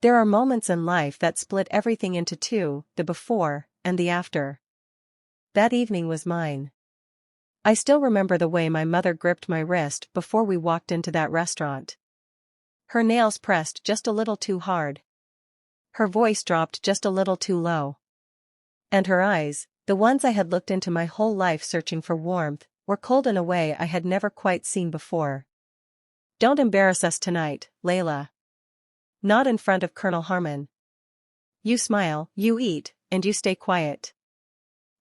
There are moments in life that split everything into two, the before and the after. That evening was mine. I still remember the way my mother gripped my wrist before we walked into that restaurant. Her nails pressed just a little too hard. Her voice dropped just a little too low. And her eyes, the ones I had looked into my whole life searching for warmth, were cold in a way I had never quite seen before. "Don't embarrass us tonight, Layla. Not in front of Colonel Harmon. You smile, you eat, and you stay quiet.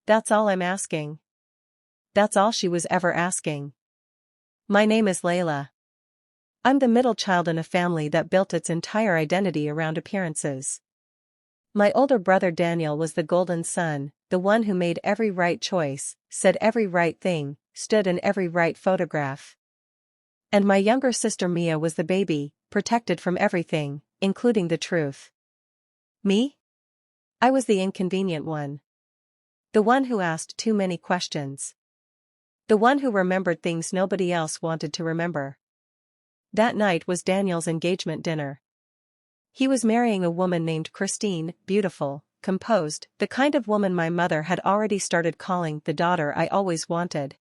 That's all I'm asking." That's all she was ever asking. My name is Layla. I'm the middle child in a family that built its entire identity around appearances. My older brother Daniel was the golden son, the one who made every right choice, said every right thing, stood in every right photograph. And my younger sister Mia was the baby, protected from everything, including the truth. Me? I was the inconvenient one. The one who asked too many questions. The one who remembered things nobody else wanted to remember. That night was Daniel's engagement dinner. He was marrying a woman named Christine, beautiful, composed, the kind of woman my mother had already started calling the daughter I always wanted.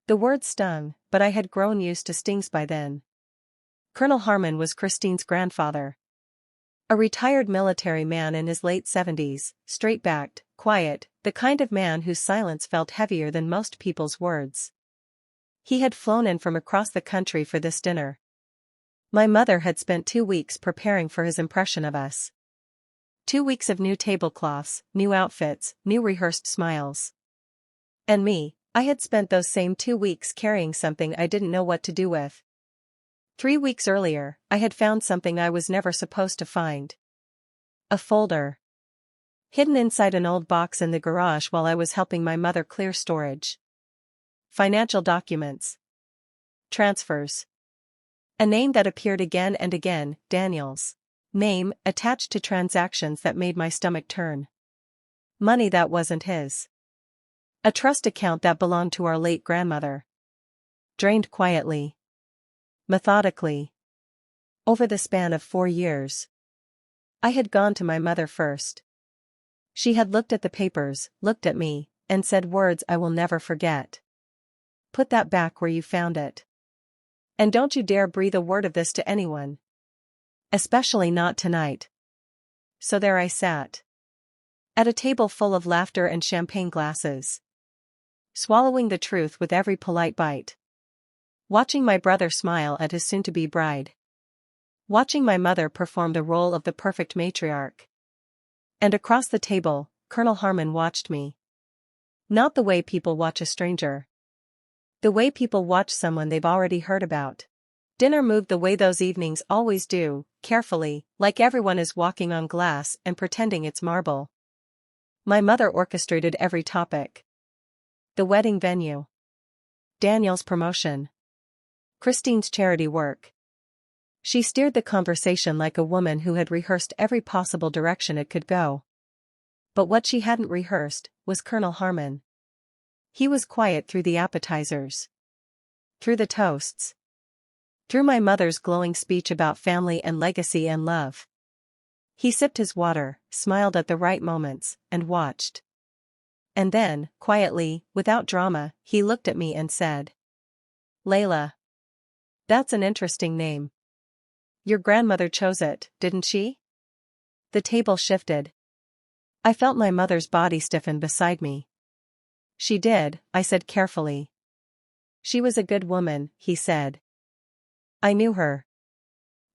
The word stung, but I had grown used to stings by then. Colonel Harmon was Christine's grandfather. A retired military man in his late 70s, straight-backed, quiet, the kind of man whose silence felt heavier than most people's words. He had flown in from across the country for this dinner. My mother had spent 2 weeks preparing for his impression of us. 2 weeks of new tablecloths, new outfits, new rehearsed smiles. And me, I had spent those same 2 weeks carrying something I didn't know what to do with. 3 weeks earlier, I had found something I was never supposed to find. A folder. Hidden inside an old box in the garage while I was helping my mother clear storage. Financial documents. Transfers. A name that appeared again and again, Daniel's name, attached to transactions that made my stomach turn. Money that wasn't his. A trust account that belonged to our late grandmother. Drained quietly. Methodically. Over the span of 4 years. I had gone to my mother first. She had looked at the papers, looked at me, and said words I will never forget. "Put that back where you found it. And don't you dare breathe a word of this to anyone. Especially not tonight." So there I sat. At a table full of laughter and champagne glasses. Swallowing the truth with every polite bite. Watching my brother smile at his soon-to-be bride. Watching my mother perform the role of the perfect matriarch. And across the table, Colonel Harmon watched me. Not the way people watch a stranger. The way people watch someone they've already heard about. Dinner moved the way those evenings always do, carefully, like everyone is walking on glass and pretending it's marble. My mother orchestrated every topic. The wedding venue. Daniel's promotion. Christine's charity work. She steered the conversation like a woman who had rehearsed every possible direction it could go. But what she hadn't rehearsed was Colonel Harmon. He was quiet through the appetizers. Through the toasts. Through my mother's glowing speech about family and legacy and love. He sipped his water, smiled at the right moments, and watched. And then, quietly, without drama, he looked at me and said, "Layla. That's an interesting name. Your grandmother chose it, didn't she?" The table shifted. I felt my mother's body stiffen beside me. "She did," I said carefully. "She was a good woman," he said. "I knew her.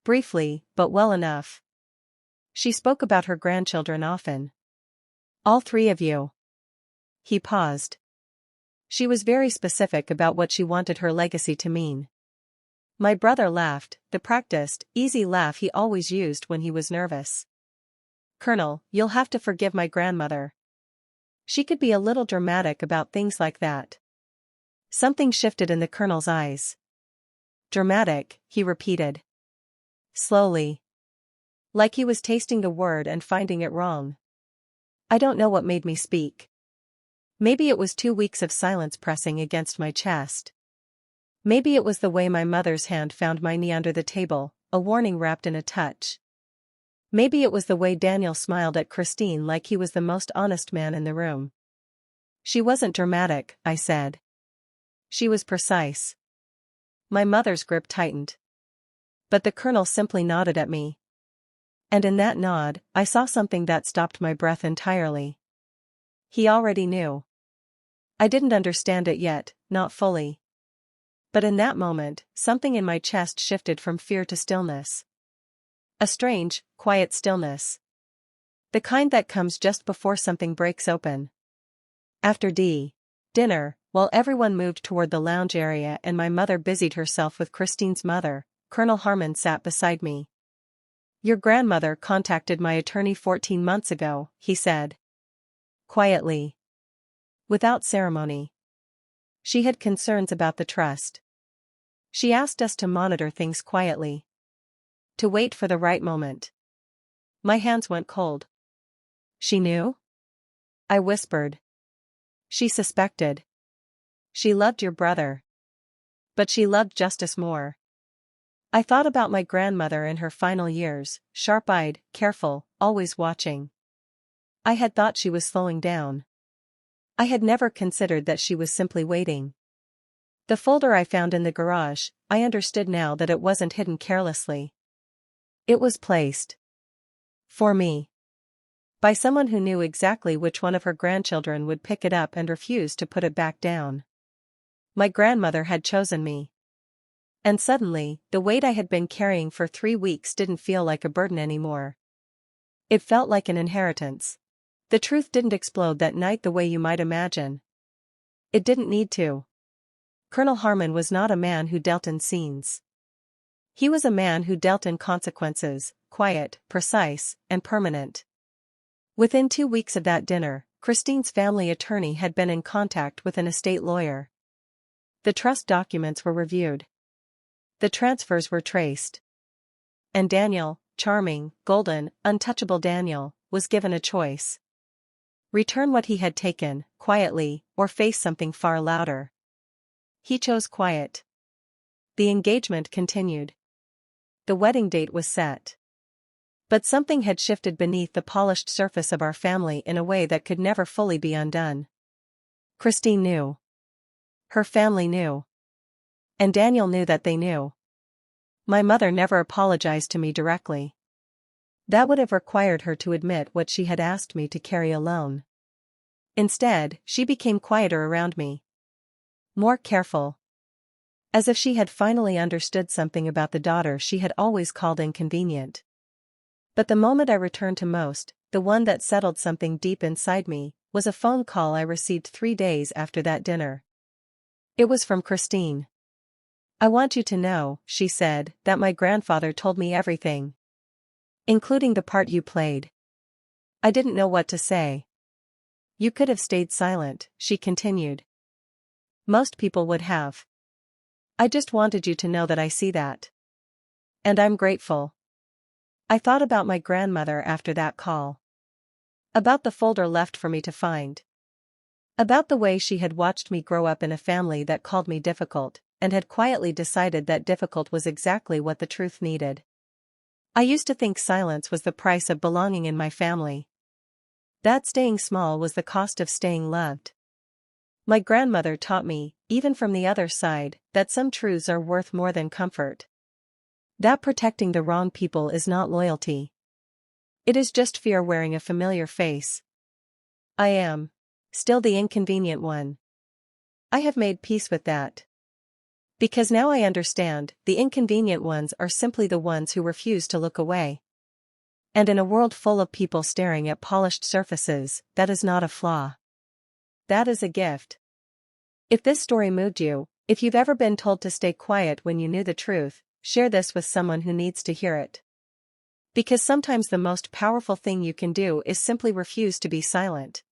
Briefly, but well enough. She spoke about her grandchildren often. All 3 of you." He paused. "She was very specific about what she wanted her legacy to mean." My brother laughed, the practiced, easy laugh he always used when he was nervous. "Colonel, you'll have to forgive my grandmother. She could be a little dramatic about things like that." Something shifted in the colonel's eyes. "Dramatic," he repeated. Slowly. Like he was tasting the word and finding it wrong. I don't know what made me speak. Maybe it was 2 weeks of silence pressing against my chest. Maybe it was the way my mother's hand found my knee under the table, a warning wrapped in a touch. Maybe it was the way Daniel smiled at Christine like he was the most honest man in the room. She wasn't dramatic, I said. She was precise. My mother's grip tightened. But the colonel simply nodded at me. And in that nod, I saw something that stopped my breath entirely. He already knew. I didn't understand it yet, not fully. But in that moment, something in my chest shifted from fear to stillness. A strange, quiet stillness. The kind that comes just before something breaks open. After dinner, while everyone moved toward the lounge area and my mother busied herself with Christine's mother, Colonel Harmon sat beside me. "Your grandmother contacted my attorney 14 months ago," he said. Quietly. Without ceremony. She had concerns about the trust. She asked us to monitor things quietly. To wait for the right moment. My hands went cold. She knew? I whispered. She suspected. She loved your brother. But she loved justice more. I thought about my grandmother in her final years, sharp-eyed, careful, always watching. I had thought she was slowing down. I had never considered that she was simply waiting. The folder I found in the garage, I understood now that it wasn't hidden carelessly. It was placed. For me. By someone who knew exactly which one of her grandchildren would pick it up and refuse to put it back down. My grandmother had chosen me. And suddenly, the weight I had been carrying for 3 weeks didn't feel like a burden anymore. It felt like an inheritance. The truth didn't explode that night the way you might imagine. It didn't need to. Colonel Harmon was not a man who dealt in scenes. He was a man who dealt in consequences, quiet, precise, and permanent. Within 2 weeks of that dinner, Christine's family attorney had been in contact with an estate lawyer. The trust documents were reviewed. The transfers were traced. And Daniel, charming, golden, untouchable Daniel, was given a choice. Return what he had taken, quietly, or face something far louder. He chose quiet. The engagement continued. The wedding date was set. But something had shifted beneath the polished surface of our family in a way that could never fully be undone. Christine knew. Her family knew. And Daniel knew that they knew. My mother never apologized to me directly. That would have required her to admit what she had asked me to carry alone. Instead, she became quieter around me. More careful. As if she had finally understood something about the daughter she had always called inconvenient. But the moment I returned to most, the one that settled something deep inside me, was a phone call I received 3 days after that dinner. It was from Christine. "I want you to know," she said, "that my grandfather told me everything. Including the part you played." I didn't know what to say. "You could have stayed silent," she continued. "Most people would have. I just wanted you to know that I see that. And I'm grateful." I thought about my grandmother after that call. About the folder left for me to find. About the way she had watched me grow up in a family that called me difficult, and had quietly decided that difficult was exactly what the truth needed. I used to think silence was the price of belonging in my family. That staying small was the cost of staying loved. My grandmother taught me, even from the other side, that some truths are worth more than comfort. That protecting the wrong people is not loyalty. It is just fear wearing a familiar face. I am still the inconvenient one. I have made peace with that. Because now I understand, the inconvenient ones are simply the ones who refuse to look away. And in a world full of people staring at polished surfaces, that is not a flaw. That is a gift. If this story moved you, if you've ever been told to stay quiet when you knew the truth, share this with someone who needs to hear it. Because sometimes the most powerful thing you can do is simply refuse to be silent.